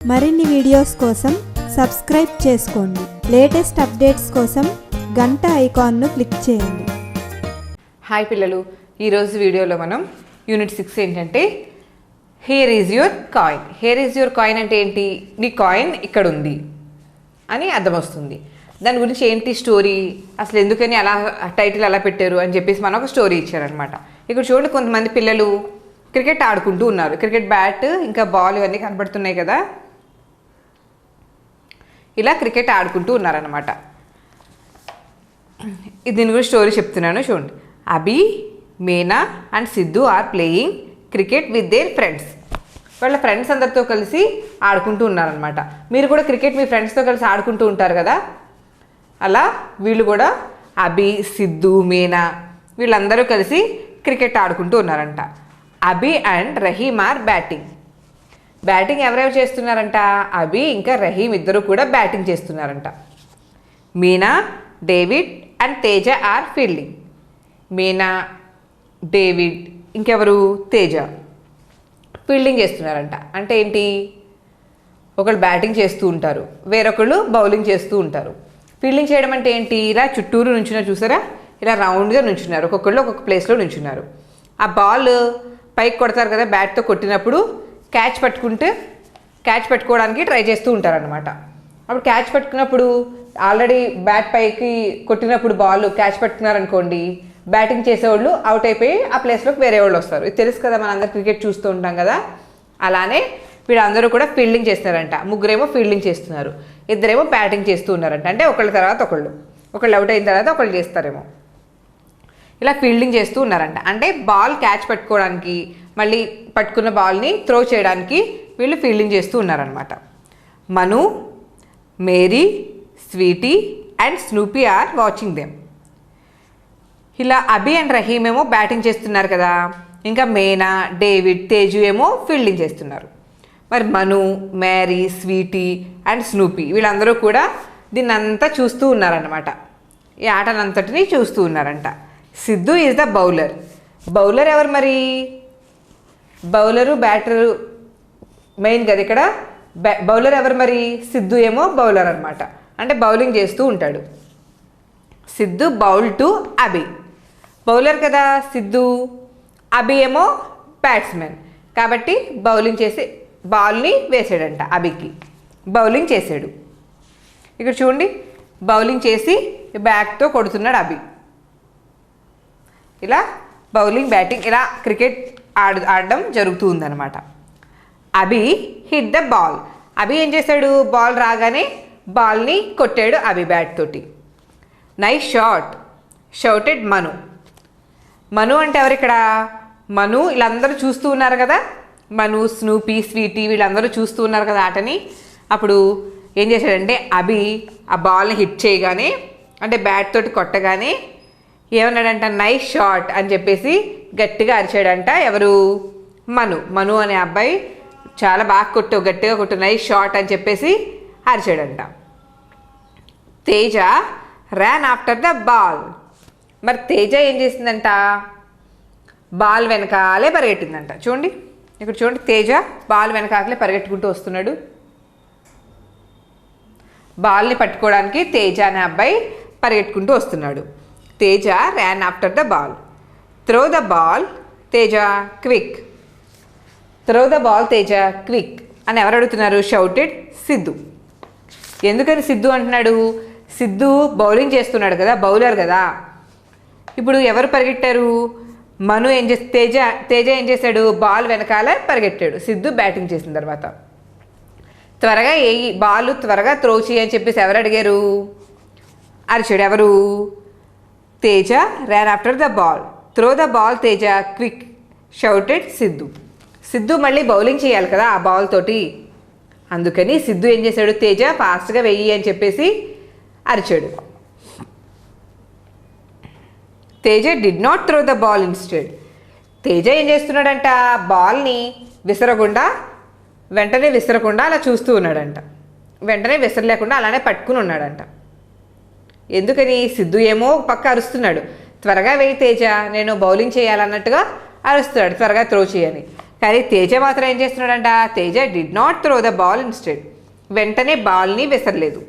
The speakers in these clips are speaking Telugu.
మరిన్ని వీడియోస్ కోసం సబ్స్క్రైబ్ చేసుకోండి. లేటెస్ట్ అప్డేట్స్ కోసం గంట ఐకాన్ను క్లిక్ చేయండి. హాయ్ పిల్లలు, ఈరోజు వీడియోలో మనం యూనిట్ 6 ఏంటంటే here is your coin. Here is your coin అంటే ఏంటి? నీ కాయిన్ ఇక్కడ ఉంది అని అర్థం వస్తుంది. దాని గురించి ఏంటి స్టోరీ, అసలు ఎందుకని అలా టైటిల్ అలా పెట్టారు అని చెప్పేసి మనం ఒక స్టోరీ ఇచ్చారనమాట. ఇక్కడ చూడండి, కొంతమంది పిల్లలు క్రికెట్ ఆడుకుంటూ ఉన్నారు. క్రికెట్ బ్యాట్ ఇంకా బాల్ ఇవన్నీ కనబడుతున్నాయి కదా, ఇలా క్రికెట్ ఆడుకుంటూ ఉన్నారనమాట. దీని గురించి స్టోరీ చెప్తున్నాను చూడండి. Abhi, Meena and Siddhu are playing cricket with their friends. వాళ్ళ ఫ్రెండ్స్ అందరితో కలిసి ఆడుకుంటూ ఉన్నారనమాట. మీరు కూడా క్రికెట్ మీ ఫ్రెండ్స్తో కలిసి ఆడుకుంటూ ఉంటారు కదా, అలా వీళ్ళు కూడా అభి, సిద్ధు, మీనా వీళ్ళందరూ కలిసి క్రికెట్ ఆడుకుంటూ ఉన్నారంట. Abhi and Rahim are batting. Batting ఎవరెవరు చేస్తున్నారంట? అభి ఇంకా రహీమ్ ఇద్దరు కూడా బ్యాటింగ్ చేస్తున్నారంట. Meena, David and Teja are fielding. Meena, David ఇంకెవరు? తేజ ఫీల్డింగ్ చేస్తున్నారంట. అంటే ఏంటి? ఒకళ్ళు బ్యాటింగ్ చేస్తూ ఉంటారు, వేరొకళ్ళు బౌలింగ్ చేస్తూ ఉంటారు. ఫీల్డింగ్ చేయడం అంటే ఏంటి? ఇలా చుట్టూరు నుంచున్నారు చూసారా, ఇలా రౌండ్గా నుంచున్నారు, ఒక్కొక్కళ్ళు ఒక్కొక్క ప్లేస్లో నుంచున్నారు. ఆ బాల్ పైకి కొడతారు కదా, బ్యాట్తో కొట్టినప్పుడు క్యాచ్ పట్టుకోవడానికి ట్రై చేస్తూ ఉంటారనమాట. అప్పుడు క్యాచ్ పట్టుకున్నప్పుడు ఆల్రెడీ బ్యాట్ పైకి కొట్టినప్పుడు బాల్ క్యాచ్ పట్టుకున్నారనుకోండి, బ్యాటింగ్ చేసేవాళ్ళు అవుట్ అయిపోయి ఆ ప్లేస్లోకి వేరే వాళ్ళు వస్తారు. ఇది తెలుసు కదా, మనందరూ క్రికెట్ చూస్తూ ఉంటాం కదా. అలానే వీళ్ళందరూ కూడా ఫీల్డింగ్ చేస్తున్నారంట. ముగ్గురేమో ఫీల్డింగ్ చేస్తున్నారు, ఇద్దరేమో బ్యాటింగ్ చేస్తూ ఉన్నారంట. అంటే ఒకళ్ళ తర్వాత ఒకళ్ళు అవుట్ అయిన తర్వాత ఒకళ్ళు చేస్తారేమో. ఇలా ఫీల్డింగ్ చేస్తూ ఉన్నారంట. అంటే బాల్ క్యాచ్ పట్టుకోవడానికి, మళ్ళీ పట్టుకున్న బాల్ని త్రో చేయడానికి వీళ్ళు ఫీల్డింగ్ చేస్తూ ఉన్నారనమాట. Manu, Mary, Sweety and Snoopy are watching them. ఇలా అభి అండ్ రహీమ్ ఏమో బ్యాటింగ్ చేస్తున్నారు కదా, ఇంకా మీనా, డేవిడ్, తేజు ఏమో ఫీల్డింగ్ చేస్తున్నారు. మరి మను, మేరీ, స్వీటీ అండ్ స్నూపీ వీళ్ళందరూ కూడా దీన్నంతా చూస్తూ ఉన్నారన్నమాట. ఈ ఆటనంతటిని చూస్తూ ఉన్నారంట. Siddhu is the bowler. Bowler ఎవరు మరి? బౌలరు బ్యాటరు మెయిన్ కదా ఇక్కడ. బౌలర్ ఎవరు మరి? సిద్ధు ఏమో బౌలర్ అనమాట. అంటే బౌలింగ్ చేస్తూ ఉంటాడు. Siddhu bowl to Abhi. Bowler కదా సిద్ధు, అభి ఏమో బ్యాట్స్మెన్ కాబట్టి బౌలింగ్ చేసి బాల్ని వేసాడంట. అభికి బౌలింగ్ చేసాడు. ఇక్కడ చూడండి, బౌలింగ్ చేసి బ్యాట్తో కొడుతున్నాడు అభి. ఇలా బౌలింగ్, బ్యాటింగ్ ఇలా క్రికెట్ ఆడడం జరుగుతూ ఉందన్నమాట. అభి హిట్ ద బాల్. అభి ఏం చేశాడు? బాల్ రాగానే బాల్ని కొట్టాడు అభి బ్యాట్ తోటి. నైస్ షాట్ షౌటెడ్ మను. మను అంటే ఎవరు ఇక్కడ? మను వీళ్ళందరూ చూస్తూ ఉన్నారు కదా, మను, స్నూపీ, స్వీటీ వీళ్ళందరూ చూస్తూ ఉన్నారు కదా ఆటని. అప్పుడు ఏం చేశాడంటే అభి ఆ బాల్ని హిట్ చేయగానే, అంటే బ్యాట్ తోటి కొట్టగానే ఏమన్నాడంట? నైస్ షాట్ అని చెప్పేసి గట్టిగా అరిచాడంట. ఎవరు? మను అనే అబ్బాయి చాలా బాగా కొట్టావు, గట్టిగా కొట్టు, నైస్ షాట్ అని చెప్పేసి అరిచాడంట. Teja ran after the ball. మరి తేజ ఏం చేసిందంట? బాల్ వెనకాలే పరిగెట్టిందంట. చూడండి ఇక్కడ చూడండి, తేజ బాల్ వెనకాలే పరిగెట్టుకుంటూ వస్తున్నాడు. బాల్ని పట్టుకోవడానికి తేజ అనే అబ్బాయి పరిగెట్టుకుంటూ వస్తున్నాడు. Teja ran after the ball. Throw the ball Teja quick. Throw the ball Teja quick అని ఎవరు అడుగుతున్నారు? షౌటెడ్ సిద్ధు. ఎందుకని సిద్ధు అంటున్నాడు? సిద్ధు బౌలింగ్ చేస్తున్నాడు కదా, బౌలర్ కదా. ఇప్పుడు ఎవరు పరిగెట్టారు? మను ఏం చేసి తేజ ఏం చేశాడు? బాల్ వెనకాల పరిగెట్టాడు. సిద్ధు బ్యాటింగ్ చేసిన తర్వాత త్వరగా బాల్ త్వరగా త్రో చేయి అని చెప్పేసి ఎవరు అడిగారు? అరిచాడు. ఎవరు? Teja ran after the ball. Throw the ball Teja quick shouted Siddhu. Siddhu మళ్ళీ బౌలింగ్ చేయాలి కదా ఆ బాల్ తోటి, అందుకని సిద్ధు ఏం చేశాడు? తేజ ఫాస్ట్గా వెయ్యి అని చెప్పేసి అరిచాడు. Teja did not throw the ball instead. Teja ఏం చేస్తున్నాడంట? బాల్ని వెంటనే విసరకుండా అలా చూస్తూ ఉన్నాడంట. వెంటనే విసరలేకుండా అలానే పట్టుకుని ఉన్నాడంట. ఎందుకని? సిద్ధు ఏమో పక్క అరుస్తున్నాడు, త్వరగా వెయ్యి తేజ, నేను బౌలింగ్ చేయాలన్నట్టుగా అరుస్తున్నాడు, త్వరగా త్రో చేయని. కానీ తేజ మాత్రం ఏం చేస్తున్నాడంట, Teja did not throw the ball instead, వెంటనే బాల్ని విసరలేదు.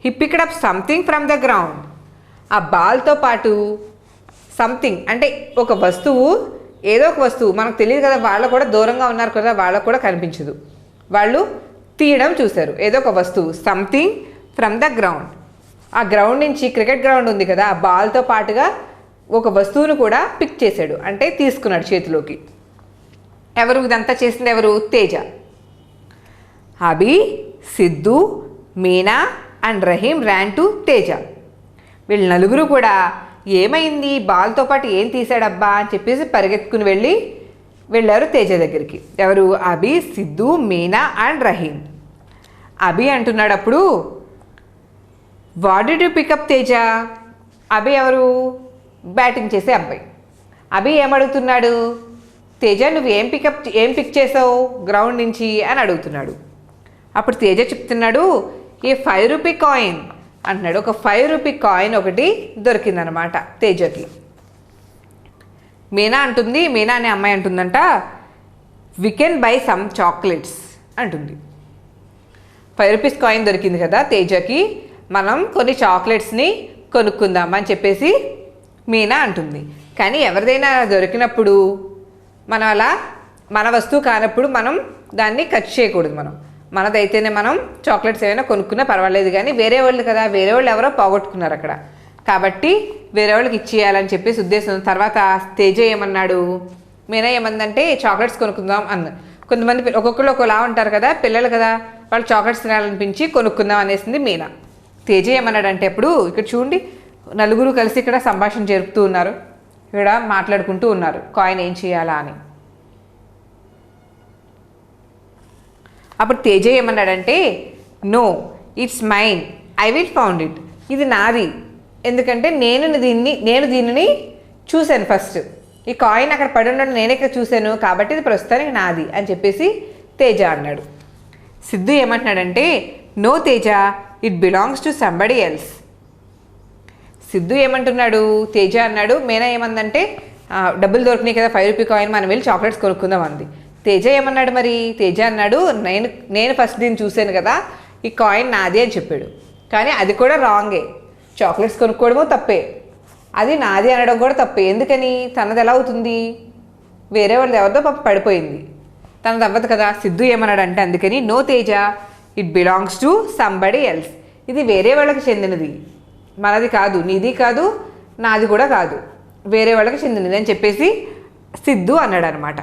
He picked up something from the ground, ఆ బాల్తో పాటు సంథింగ్ అంటే ఒక వస్తువు, ఏదో ఒక వస్తువు మనకు తెలియదు కదా, వాళ్ళు కూడా దూరంగా ఉన్నారు కదా, వాళ్ళకు కూడా కనిపించదు, వాళ్ళు తీయడం చూశారు ఏదో ఒక వస్తువు, సంథింగ్ ఫ్రమ్ ద గ్రౌండ్. ఆ గ్రౌండ్ నుంచి, క్రికెట్ గ్రౌండ్ ఉంది కదా, ఆ బాల్తో పాటుగా ఒక వస్తువును కూడా పిక్ చేశాడు, అంటే తీసుకున్నాడు చేతిలోకి. ఎవరు ఇదంతా చేసింది, ఎవరు, Teja. Abhi, Siddhu, Meena and Rahim ran to Teja. వీళ్ళు నలుగురు కూడా ఏమైంది, బాల్తో పాటు ఏం తీసాడబ్బా అని చెప్పేసి పరిగెత్తుకుని వెళ్ళారు తేజ దగ్గరికి. ఎవరు, అభి, సిద్ధు, మీనా అండ్ రహీం. అభి అంటున్నాడు అప్పుడు, what did you pick up Teja. Abhi ఎవరు, బ్యాటింగ్ చేసే అబ్బాయి. అభి ఏమడుగుతున్నాడు, తేజ నువ్వు ఏం పిక్ చేసావు గ్రౌండ్ నుంచి అని అడుగుతున్నాడు. అప్పుడు తేజ చెప్తున్నాడు, ఏ 5 రూపీ కాయిన్ అంటున్నాడు. ఒక 5 రూపీ కాయిన్ ఒకటి దొరికిందనమాట తేజకి. మీనా అంటుంది, మీనా అనే అమ్మాయి అంటుందంట, we can buy some chocolates అంటుంది. 5 రూపీస్ కాయిన్ దొరికింది కదా తేజకి, మనం కొన్ని చాక్లెట్స్ని కొనుక్కుందాం అని చెప్పేసి మీనా అంటుంది. కానీ ఎవరిదైనా దొరికినప్పుడు మనం అలా, మన వస్తువు కానప్పుడు మనం దాన్ని ఖర్చు చేయకూడదు. మనదైతేనే మనం చాక్లెట్స్ ఏమైనా కొనుక్కున్నా పర్వాలేదు, కానీ వేరే వాళ్ళు కదా, వేరే వాళ్ళు ఎవరో పోగొట్టుకున్నారు అక్కడ, కాబట్టి వేరే వాళ్ళకి ఇచ్చేయాలని చెప్పేసి ఉద్దేశం. తర్వాత తేజ ఏమన్నాడు, మీనా ఏమందంటే చాక్లెట్స్ కొనుక్కుందాం అన్న. కొంతమంది ఒక్కొక్కరు ఒకలా ఉంటారు కదా, పిల్లలు కదా, వాళ్ళు చాక్లెట్స్ తినాలనిపించి కొనుక్కుందాం అనేసింది మీనా. తేజ ఏమన్నాడంటే, అప్పుడు ఇక్కడ చూడండి, నలుగురు కలిసి ఇక్కడ సంభాషణ జరుపుతూ ఉన్నారు, ఇక్కడ మాట్లాడుకుంటూ ఉన్నారు కాయిన్ ఏం చేయాలా అని. అప్పుడు తేజ ఏమన్నాడంటే, no it's mine, I will found it. ఇది నాది, ఎందుకంటే నేను దీనిని చూశాను ఫస్ట్, ఈ కాయిన్ అక్కడ పడి ఉండడం నేను ఇక్కడ చూశాను, కాబట్టి ఇది ప్రస్తుతానికి నాది అని చెప్పేసి తేజ అన్నాడు. సిద్ధు ఏమంటున్నాడంటే, no Teja, it belongs to somebody else. Siddhu ఏమంటున్నాడు, తేజ అన్నాడు. మీనా ఏమందంటే, డబ్బులు దొరికినాయి కదా 5 రూపీ కాయిన్, మనం వెళ్ళి చాక్లెట్స్ కొనుక్కుందాం అంది. తేజ ఏమన్నాడు మరి, తేజ అన్నాడు, నేను ఫస్ట్ దీన్ని చూశాను కదా, ఈ కాయిన్ నాది అని చెప్పాడు. కానీ అది కూడా రాంగే, చాక్లెట్స్ కొనుక్కోవడమో తప్పే, అది నాది అనడం కూడా తప్పే. ఎందుకని, తనది ఎలా అవుతుంది, వేరే వాళ్ళది ఎవరిదో పాప పడిపోయింది, తనది అవ్వదు కదా. సిద్ధు ఏమన్నాడంటే అందుకని, no Teja, it belongs to somebody else. ఇది వేరే వాళ్ళకి చెందినది, మనది కాదు, నీది కాదు, నాది కూడా కాదు, వేరే వాళ్ళకి చెందినది అని చెప్పేసి సిద్ధు అన్నాడు అనమాట.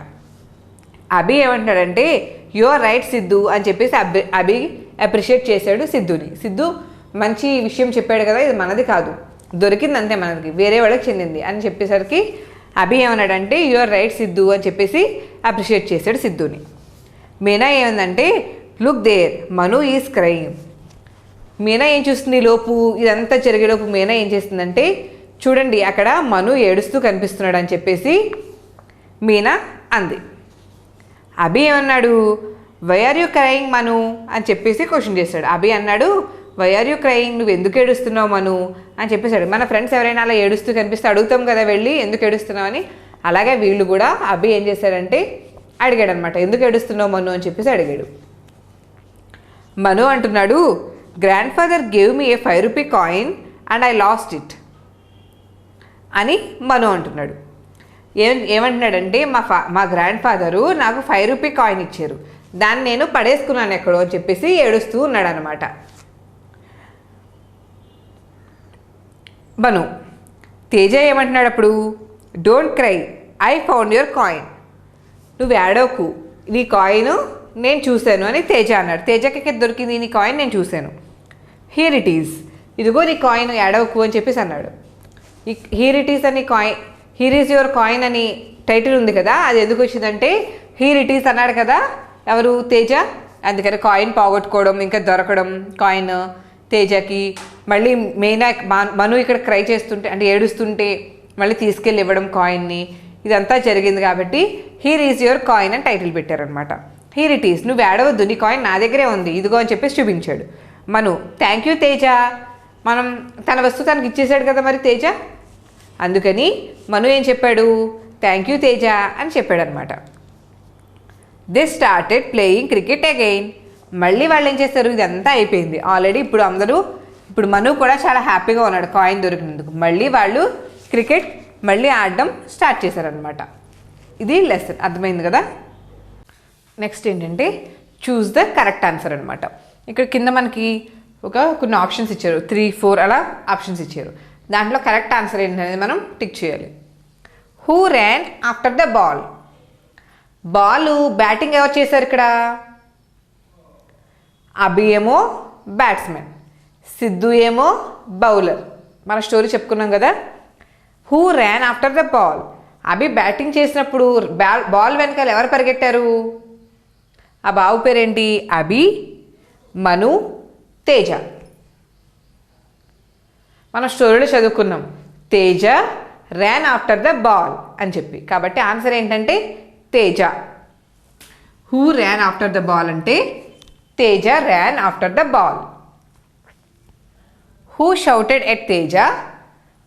అభి ఏమంటున్నాడంటే, యు ఆర్ రైట్ సిద్ధు అని చెప్పేసి అభి అప్రిషియేట్ చేశాడు సిద్ధుని. సిద్ధు మంచి విషయం చెప్పాడు కదా, ఇది మనది కాదు, దొరికింది అంతే మనకి, వేరే వాళ్ళకి చెందింది అని చెప్పేసరికి అభి ఏమన్నాడంటే, యు ఆర్ రైట్ సిద్ధు అని చెప్పేసి అప్రిషియేట్ చేశాడు సిద్ధుని. మీనా ఏమందంటే, look there Manu is crying. Meena ఏం చూస్తుంది, లోపు ఇదంతా జరిగేలోపు మీనా ఏం చేస్తుందంటే, చూడండి అక్కడ మను ఏడుస్తూ కనిపిస్తున్నాడు అని చెప్పేసి మీనా అంది. అభి ఏమన్నాడు, వై ఆర్ యూ క్రయింగ్ మను అని చెప్పేసి క్వశ్చన్ చేశాడు. అభి అన్నాడు, వై ఆర్ యూ క్రయింగ్, నువ్వు ఎందుకు ఏడుస్తున్నావు మను అని చెప్పేశాడు. మన ఫ్రెండ్స్ ఎవరైనా అలా ఏడుస్తూ కనిపిస్తే అడుగుతాం కదా వెళ్ళి, ఎందుకు ఏడుస్తున్నావు అని. అలాగే వీళ్ళు కూడా అభి ఏం చేశాడంటే అడిగాడు అనమాట, ఎందుకు ఏడుస్తున్నావు మను అని చెప్పేసి అడిగాడు. మను అంటున్నాడు, grand father gave me A 5 rupee coin and I lost it అని మను అంటున్నాడు. ఏమంటున్నాడంటే, మా గ్రాండ్ ఫాదరు నాకు 5 రూపీ కాయిన్ ఇచ్చారు, దాన్ని నేను పడేసుకున్నాను ఎక్కడో అని చెప్పేసి ఏడుస్తూ ఉన్నాడు అనమాట మను. తేజ ఏమంటున్నాడు అప్పుడు, don't cry, I found your coin. నువ్వు ఏడవకు, నీ కాయిన్ నేను చూశాను అని తేజ అన్నాడు. తేజకి ఎక్కడ దొరికింది నీ కాయిన్, నేను చూశాను. హియర్ ఇట్ ఈజ్, ఇదిగో నీ కాయిన్, ఏడవకు అని చెప్పేసి అన్నాడు. హియర్ ఇట్ ఈజ్ అని coin, here is your coin అని టైటిల్ ఉంది కదా, అది ఎందుకు వచ్చిందంటే హియర్ ఇట్ ఈజ్ అన్నాడు కదా ఎవరు, తేజ. అందుకని కాయిన్ పోగొట్టుకోవడం ఇంకా దొరకడం కాయిన్ తేజకి, మళ్ళీ మను ఇక్కడ క్రై చేస్తుంటే అంటే ఏడుస్తుంటే మళ్ళీ తీసుకెళ్ళి ఇవ్వడం కాయిన్ని, ఇదంతా జరిగింది కాబట్టి హియర్ ఈజ్ యువర్ కాయిన్ అని టైటిల్ పెట్టారనమాట. హియర్ ఇట్ ఈజ్, నువ్వు ఏడవద్దు, నీ కాయిన్ నా దగ్గరే ఉంది, ఇదిగో అని చెప్పేసి చూపించాడు. మను, థ్యాంక్ యూ తేజ, మనం తన వస్తువు తనకి ఇచ్చేసాడు కదా మరి తేజ, అందుకని మను ఏం చెప్పాడు, థ్యాంక్ యూ తేజ అని చెప్పాడు అనమాట. They started playing cricket again. మళ్ళీ వాళ్ళు ఏం చేస్తారు, ఇదంతా అయిపోయింది ఆల్రెడీ. ఇప్పుడు మను కూడా చాలా హ్యాపీగా ఉన్నాడు కాయిన్ దొరికినందుకు. మళ్ళీ వాళ్ళు క్రికెట్ మళ్ళీ ఆడడం స్టార్ట్ చేశారనమాట. ఇది లెసన్, అర్థమైంది కదా. నెక్స్ట్ ఏంటంటే చూస్ ద కరెక్ట్ ఆన్సర్ అనమాట. ఇక్కడ కింద మనకి కొన్ని ఆప్షన్స్ ఇచ్చారు, 3, 4 అలా ఆప్షన్స్ ఇచ్చారు. దాంట్లో కరెక్ట్ ఆన్సర్ ఏంటనేది మనం టిక్ చేయాలి. Who ran after the ball. Ball batting ఎవరు చేశారు ఇక్కడ? అభి ఏమో బ్యాట్స్మెన్, సిద్ధు ఏమో బౌలర్. మన స్టోరీ చెప్పుకున్నాం కదా. Who ran after the ball. Abhi batting చేసినప్పుడు బాల్ వెనకాల ఎవరు పరిగెట్టారు? ఆ బాబు పేరేంటి? అభి, మను, తేజ. మన స్టోరీలో చదువుకున్నాం Teja ran after the ball అని చెప్పి. కాబట్టి ఆన్సర్ ఏంటంటే Teja. Who ran after the ball అంటే Teja ran after the ball. Who shouted at Teja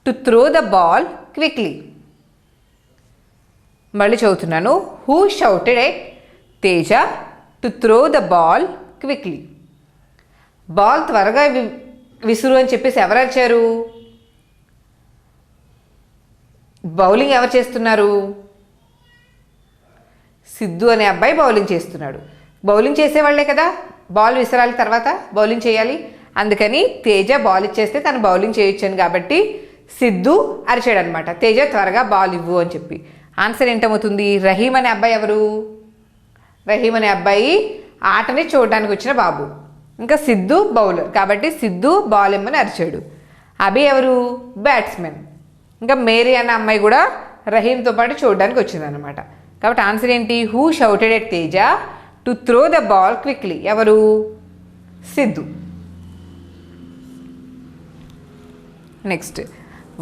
to throw the ball quickly. మళ్ళీ చదువుతున్నాను. Who shouted at Teja to throw the ball quickly. Ball త్వరగా విసురు అని చెప్పేసి ఎవరు అరిచారు? బౌలింగ్ ఎవరు చేస్తున్నారు? సిద్ధు అనే అబ్బాయి బౌలింగ్ చేస్తున్నాడు. బౌలింగ్ చేసేవాళ్లే కదా బాల్ విసరాలి, తర్వాత బౌలింగ్ చేయాలి. అందుకని తేజ బాల్ ఇచ్చేస్తే తను బౌలింగ్ చేయొచ్చాను కాబట్టి సిద్ధు అరిచాడు అనమాట, తేజ త్వరగా బాల్ ఇవ్వు అని చెప్పి. ఆన్సర్ ఏంటవుతుంది? రహీం అనే అబ్బాయి ఎవరు? రహీం అనే అబ్బాయి ఆటని చూడడానికి వచ్చిన బాబు. ఇంకా సిద్ధు బౌలర్ కాబట్టి సిద్ధు బాల్ ఇమ్మని అరిచాడు. అభి ఎవరు? బ్యాట్స్మెన్. ఇంకా మేరీ అన్న అమ్మాయి కూడా రహీంతో పాటు చూడడానికి వచ్చిందనమాట. కాబట్టి ఆన్సర్ ఏంటి? Who shouted at Teja to throw the ball quickly. ఎవరు? Siddhu. Next,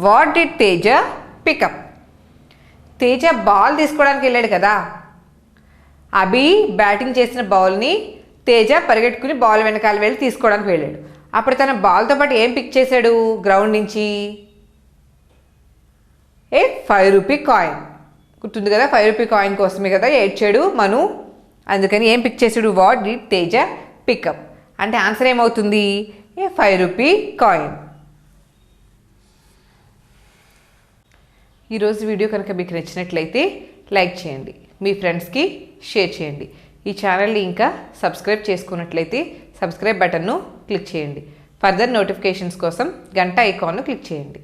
what did Teja pick up. Teja ball తీసుకోవడానికి వెళ్ళాడు కదా. అభి బ్యాటింగ్ చేసిన బాల్ని తేజ పరిగెట్టుకుని బాల్ వెనకాల వెళ్ళి తీసుకోవడానికి వెళ్ళాడు. అప్పుడు తన బాల్తో పాటు ఏం పిక్ చేశాడు గ్రౌండ్ నుంచి? ఏ 5 రూపీ కాయిన్. గుర్తుంది కదా, 5 రూపీ కాయిన్ కోసమే కదా ఏడ్చాడు మను. అందుకని ఏం పిక్ చేశాడు? వాట్ డిడ్ తేజ పికప్ అంటే ఆన్సర్ ఏమవుతుంది? ఏ 5 రూపీ కాయిన్. ఈరోజు వీడియో కనుక మీకు నచ్చినట్లయితే లైక్ చేయండి, మీ ఫ్రెండ్స్కి షేర్ చేయండి. ఈ ఛానల్ని ఇంకా సబ్స్క్రైబ్ చేసుకున్నట్లయితే సబ్స్క్రైబ్ బటన్ను క్లిక్ చేయండి. ఫర్దర్ నోటిఫికేషన్స్ కోసం గంట ఐకాన్ను క్లిక్ చేయండి.